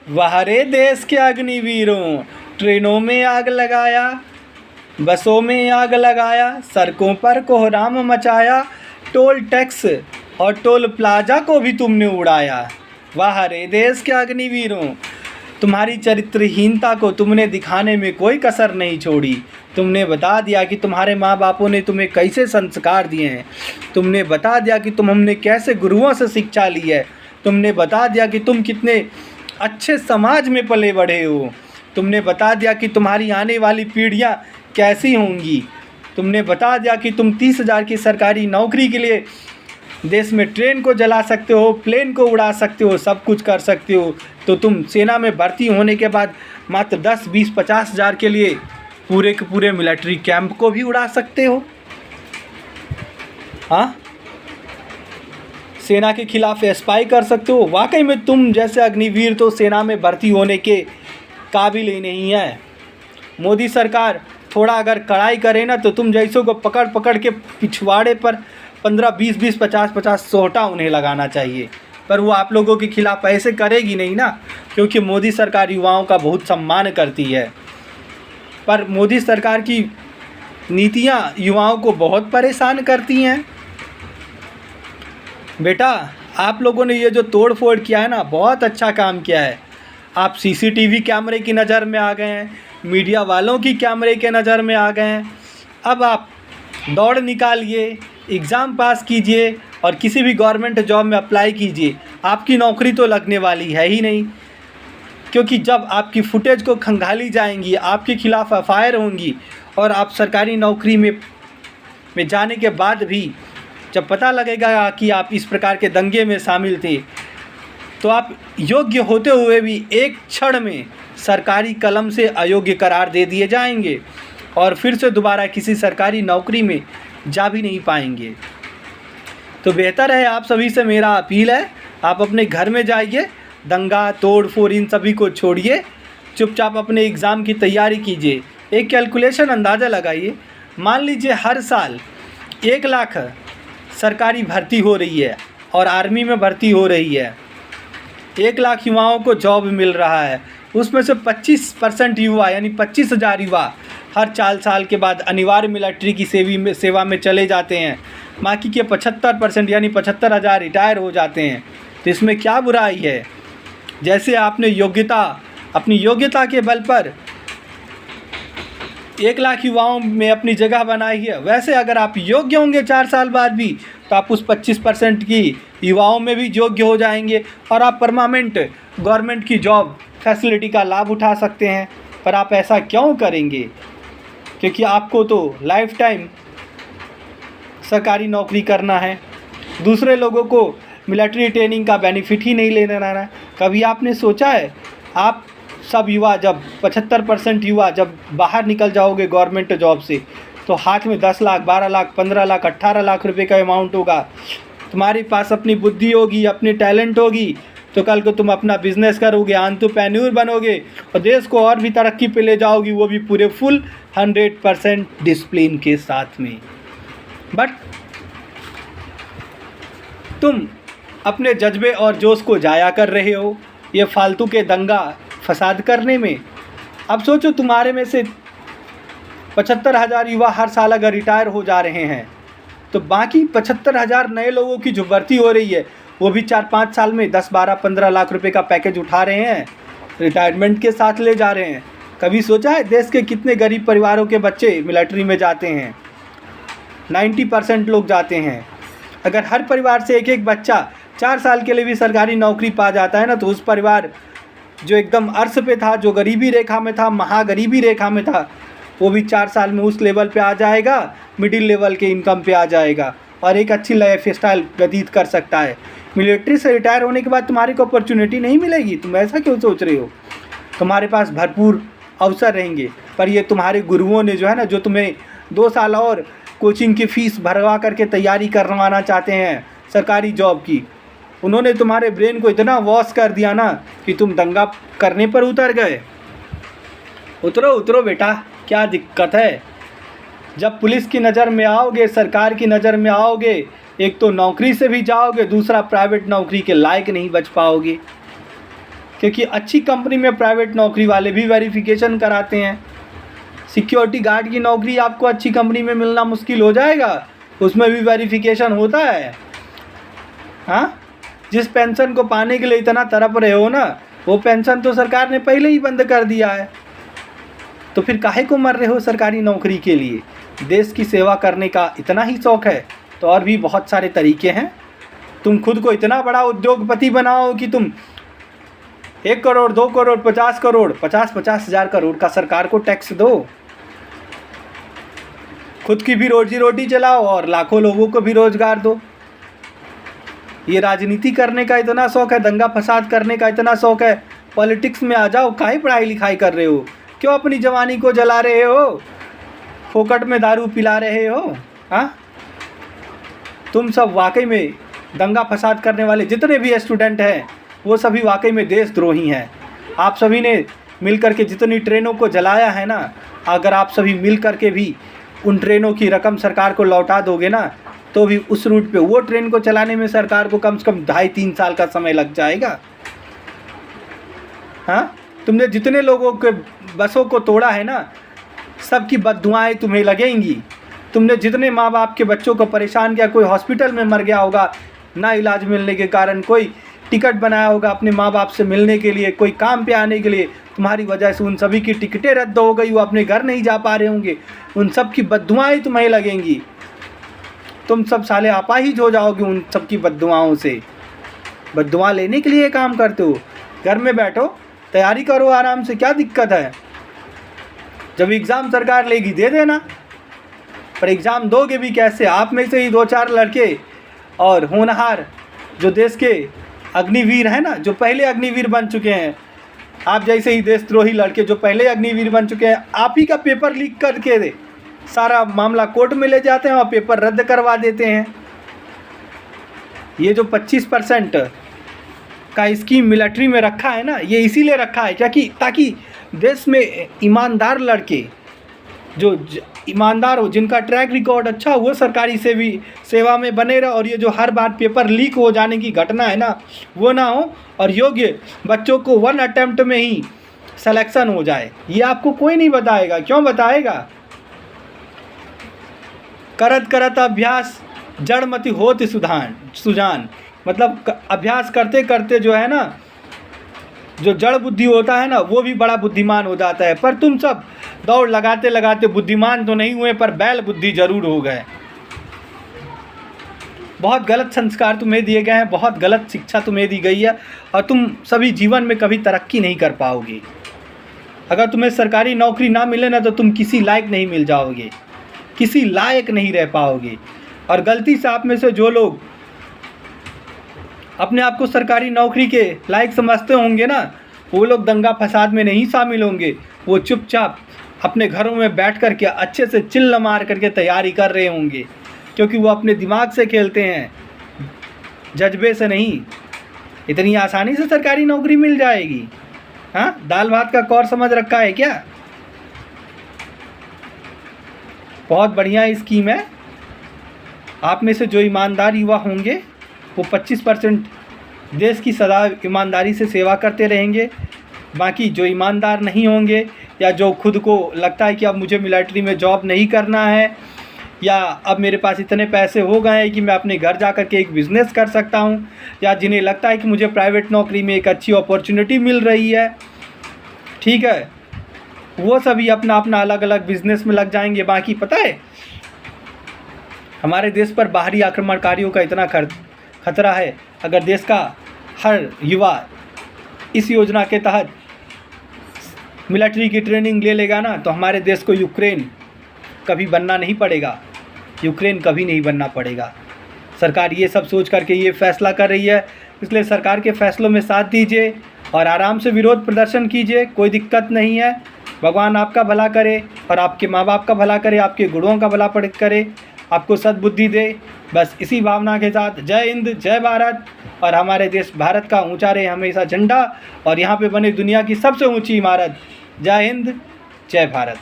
वाह रे देश के अग्निवीरों, ट्रेनों में आग लगाया, बसों में आग लगाया, सड़कों पर कोहराम मचाया, टोल टैक्स और टोल प्लाजा को भी तुमने उड़ाया। वाह रे देश के अग्निवीरों, तुम्हारी चरित्रहीनता को तुमने दिखाने में कोई कसर नहीं छोड़ी। तुमने बता दिया कि तुम्हारे माँ बापों ने तुम्हें कैसे संस्कार दिए हैं। तुमने बता दिया कि हमने कैसे गुरुओं से शिक्षा ली है। तुमने बता दिया कि तुम कितने अच्छे समाज में पले बढ़े हो। तुमने बता दिया कि तुम्हारी आने वाली पीढ़ियाँ कैसी होंगी। तुमने बता दिया कि तुम 30,000 की सरकारी नौकरी के लिए देश में ट्रेन को जला सकते हो, प्लेन को उड़ा सकते हो, सब कुछ कर सकते हो। तो तुम सेना में भर्ती होने के बाद मात्र 10, 20, 50,000 के लिए पूरे के पूरे मिलिट्री कैंप को भी उड़ा सकते हो। हाँ, सेना के खिलाफ स्पाई कर सकते हो। वाकई में तुम जैसे अग्निवीर तो सेना में भर्ती होने के काबिल ही नहीं है। मोदी सरकार थोड़ा अगर कड़ाई करे ना तो तुम जैसों को पकड़ पकड़ के पिछवाड़े पर 15, 20, 20, 50, 50 सोटा उन्हें लगाना चाहिए। पर वो आप लोगों के खिलाफ ऐसे करेगी नहीं ना, क्योंकि मोदी सरकार युवाओं का बहुत सम्मान करती है। पर मोदी सरकार की नीतियाँ युवाओं को बहुत परेशान करती हैं। बेटा, आप लोगों ने ये जो तोड़ फोड़ किया है ना, बहुत अच्छा काम किया है। आप सीसीटीवी कैमरे की नज़र में आ गए हैं, मीडिया वालों की कैमरे के नज़र में आ गए हैं। अब आप दौड़ निकालिए, एग्ज़ाम पास कीजिए और किसी भी गवर्नमेंट जॉब में अप्लाई कीजिए। आपकी नौकरी तो लगने वाली है ही नहीं, क्योंकि जब आपकी फुटेज को खंगाली जाएंगी, आपके खिलाफ एफआईआर होंगी और आप सरकारी नौकरी में जाने के बाद भी जब पता लगेगा कि आप इस प्रकार के दंगे में शामिल थे, तो आप योग्य होते हुए भी एक क्षण में सरकारी कलम से अयोग्य करार दे दिए जाएंगे और फिर से दोबारा किसी सरकारी नौकरी में जा भी नहीं पाएंगे। तो बेहतर है, आप सभी से मेरा अपील है, आप अपने घर में जाइए, दंगा तोड़ फोड़ इन सभी को छोड़िए, चुपचाप अपने एग्ज़ाम की तैयारी कीजिए। एक कैलकुलेशन अंदाज़ा लगाइए, मान लीजिए हर साल 1 लाख सरकारी भर्ती हो रही है और आर्मी में भर्ती हो रही है। 1 लाख युवाओं को जॉब मिल रहा है, उसमें से 25% युवा यानी 25,000 युवा हर 4 साल के बाद अनिवार्य मिलिट्री की सेवा में चले जाते हैं। बाकी के 75% यानी 75,000 रिटायर हो जाते हैं। तो इसमें क्या बुराई है? जैसे आपने अपनी योग्यता के बल पर 1 लाख युवाओं में अपनी जगह बनाई है, वैसे अगर आप योग्य होंगे 4 साल बाद भी, तो आप उस 25% की युवाओं में भी योग्य हो जाएंगे और आप परमानेंट गवर्नमेंट की जॉब फैसिलिटी का लाभ उठा सकते हैं। पर आप ऐसा क्यों करेंगे? क्योंकि आपको तो लाइफ टाइम सरकारी नौकरी करना है। दूसरे लोगों को मिलिट्री ट्रेनिंग का बेनिफिट ही नहीं लेना रहना। कभी आपने सोचा है, आप सब युवा जब 75% युवा जब बाहर निकल जाओगे गवर्नमेंट जॉब से, तो हाथ में 10 लाख, 12 लाख, 15 लाख, 18 लाख रुपए का अमाउंट होगा। तुम्हारे पास अपनी बुद्धि होगी, अपनी टैलेंट होगी, तो कल को तुम अपना बिजनेस करोगे, एंटरप्रेन्योर बनोगे और देश को और भी तरक्की पे ले जाओगी, वो भी पूरे फुल 100% डिसिप्लिन के साथ में। बट तुम अपने जज्बे और जोश को जाया कर रहे हो ये फालतू के दंगा फसाद करने में। अब सोचो, तुम्हारे में से 75,000 युवा हर साल अगर रिटायर हो जा रहे हैं, तो बाकी 75,000 नए लोगों की जो भर्ती हो रही है, वो भी 4-5 साल में 10, 12, 15 लाख रुपए का पैकेज उठा रहे हैं, रिटायरमेंट के साथ ले जा रहे हैं। कभी सोचा है देश के कितने गरीब परिवारों के बच्चे मिलिट्री में जाते हैं? 90% लोग जाते हैं। अगर हर परिवार से एक एक बच्चा 4 साल के लिए भी सरकारी नौकरी पा जाता है ना, तो उस परिवार जो एकदम अर्श पे था, जो गरीबी रेखा में था, महागरीबी रेखा में था, वो भी 4 साल में उस लेवल पे आ जाएगा, मिडिल लेवल के इनकम पे आ जाएगा और एक अच्छी लाइफ स्टाइल व्यतीत कर सकता है। मिलिट्री से रिटायर होने के बाद तुम्हारी को अपॉर्चुनिटी नहीं मिलेगी? तुम ऐसा क्यों सोच रहे हो? तुम्हारे पास भरपूर अवसर रहेंगे, पर ये तुम्हारे गुरुओं ने जो है ना, जो तुम्हें 2 साल और कोचिंग की फ़ीस भरवा करके तैयारी करवाना चाहते हैं सरकारी जॉब की, उन्होंने तुम्हारे ब्रेन को इतना वॉश कर दिया ना कि तुम दंगा करने पर उतर गए। उतरो उतरो बेटा, क्या दिक्कत है? जब पुलिस की नज़र में आओगे, सरकार की नज़र में आओगे, एक तो नौकरी से भी जाओगे, दूसरा प्राइवेट नौकरी के लायक नहीं बच पाओगे। क्योंकि अच्छी कंपनी में प्राइवेट नौकरी वाले भी वेरिफिकेशन कराते हैं। सिक्योरिटी गार्ड की नौकरी आपको अच्छी कंपनी में मिलना मुश्किल हो जाएगा, उसमें भी वेरिफिकेशन होता है। हाँ, जिस पेंशन को पाने के लिए इतना तड़प रहे हो ना, वो पेंशन तो सरकार ने पहले ही बंद कर दिया है। तो फिर काहे को मर रहे हो सरकारी नौकरी के लिए? देश की सेवा करने का इतना ही शौक़ है तो और भी बहुत सारे तरीके हैं। तुम खुद को इतना बड़ा उद्योगपति बनाओ कि तुम 1 करोड़ 2 करोड़ 50 करोड़ 50 हज़ार करोड़ का सरकार को टैक्स दो, खुद की भी रोजी रोटी चलाओ और लाखों लोगों को भी रोजगार दो। ये राजनीति करने का इतना शौक़ है, दंगा फसाद करने का इतना शौक़ है, पॉलिटिक्स में आ जाओ। काहे पढ़ाई लिखाई कर रहे हो? क्यों अपनी जवानी को जला रहे हो? फोकट में दारू पिला रहे हो? हाँ, तुम सब वाकई में दंगा फसाद करने वाले जितने भी स्टूडेंट हैं वो सभी वाकई में देशद्रोही हैं। आप सभी ने मिल कर के जितनी ट्रेनों को जलाया है ना, अगर आप सभी मिल कर के भी उन ट्रेनों की रकम सरकार को लौटा दोगे ना, तो भी उस रूट पे वो ट्रेन को चलाने में सरकार को कम से कम 2.5-3 साल का समय लग जाएगा। हाँ, तुमने जितने लोगों के बसों को तोड़ा है ना, सबकी बद्दुआएं तुम्हें लगेंगी। तुमने जितने माँ बाप के बच्चों को परेशान किया, कोई हॉस्पिटल में मर गया होगा ना इलाज मिलने के कारण, कोई टिकट बनाया होगा अपने माँ बाप से मिलने के लिए, कोई काम पे आने के लिए, तुम्हारी वजह से उन सभी की टिकटें रद्द हो गई, वो अपने घर नहीं जा पा रहे होंगे। उन सब की बद्दुआएं तुम्हें लगेंगी। तुम सब साले अपाहिज हो जाओगे उन सब की बद्दुआओं से। बद्दुआ लेने के लिए काम करते हो? घर में बैठो, तैयारी करो आराम से, क्या दिक्कत है? जब एग्ज़ाम सरकार लेगी दे देना, पर एग्ज़ाम दोगे भी कैसे? आप में से ही 2-4 लड़के और होनहार जो देश के अग्निवीर हैं ना, जो पहले अग्निवीर बन चुके हैं, आप जैसे ही देशद्रोही लड़के जो पहले अग्निवीर बन चुके हैं, आप ही का पेपर लीक करके दे सारा मामला कोर्ट में ले जाते हैं और पेपर रद्द करवा देते हैं। ये जो 25% का स्कीम मिलिट्री में रखा है ना, ये इसीलिए रखा है क्योंकि ताकि देश में ईमानदार लड़के जो ईमानदार हो, जिनका ट्रैक रिकॉर्ड अच्छा हो, वो सरकारी सेवा में बने रहे। और ये जो हर बार पेपर लीक हो जाने की घटना है ना, वो ना हो और योग्य बच्चों को 1 अटेम्प्ट में ही सिलेक्शन हो जाए। ये आपको कोई नहीं बताएगा। क्यों बताएगा? करत करत अभ्यास जड़मति होत सुजान, मतलब अभ्यास करते करते जो है ना, जो जड़ बुद्धि होता है ना, वो भी बड़ा बुद्धिमान हो जाता है। पर तुम सब दौड़ लगाते लगाते बुद्धिमान तो नहीं हुए, पर बैल बुद्धि जरूर हो गए। बहुत गलत संस्कार तुम्हें दिए गए हैं, बहुत गलत शिक्षा तुम्हें दी गई है और तुम सभी जीवन में कभी तरक्की नहीं कर पाओगे। अगर तुम्हें सरकारी नौकरी ना मिले ना, तो तुम किसी लायक नहीं मिल जाओगे, किसी लायक नहीं रह पाओगे। और गलती से आप में से जो लोग अपने आप को सरकारी नौकरी के लायक समझते होंगे ना, वो लोग दंगा फसाद में नहीं शामिल होंगे। वो चुपचाप अपने घरों में बैठ कर के अच्छे से चिल्ला मार करके तैयारी कर रहे होंगे, क्योंकि वो अपने दिमाग से खेलते हैं, जज्बे से नहीं। इतनी आसानी से सरकारी नौकरी मिल जाएगी? हाँ, दाल भात का कौर समझ रखा है क्या? बहुत बढ़िया स्कीम है। आप में से जो ईमानदार युवा होंगे वो 25% देश की सदा ईमानदारी से सेवा करते रहेंगे। बाकी जो ईमानदार नहीं होंगे, या जो खुद को लगता है कि अब मुझे मिलिट्री में जॉब नहीं करना है, या अब मेरे पास इतने पैसे हो गए हैं कि मैं अपने घर जा कर के एक बिज़नेस कर सकता हूं, या जिन्हें लगता है कि मुझे प्राइवेट नौकरी में एक अच्छी अपॉर्चुनिटी मिल रही है, ठीक है, वो सभी अपना अपना अलग अलग बिज़नेस में लग जाएंगे। बाकी पता है, हमारे देश पर बाहरी आक्रमणकारियों का इतना खतरा है। अगर देश का हर युवा इस योजना के तहत मिलिट्री की ट्रेनिंग ले लेगा ना, तो हमारे देश को यूक्रेन कभी बनना नहीं पड़ेगा, यूक्रेन कभी नहीं बनना पड़ेगा। सरकार ये सब सोच करके ये फैसला कर रही है, इसलिए सरकार के फैसलों में साथ दीजिए और आराम से विरोध प्रदर्शन कीजिए, कोई दिक्कत नहीं है। भगवान आपका भला करे और आपके माँ बाप का भला करे, आपके गुरुओं का भला करे, आपको सद्बुद्धि दे। बस इसी भावना के साथ जय हिंद, जय भारत। और हमारे देश भारत का ऊंचा रहे हमेशा झंडा, और यहाँ पे बने दुनिया की सबसे ऊंची इमारत। जय हिंद, जय भारत।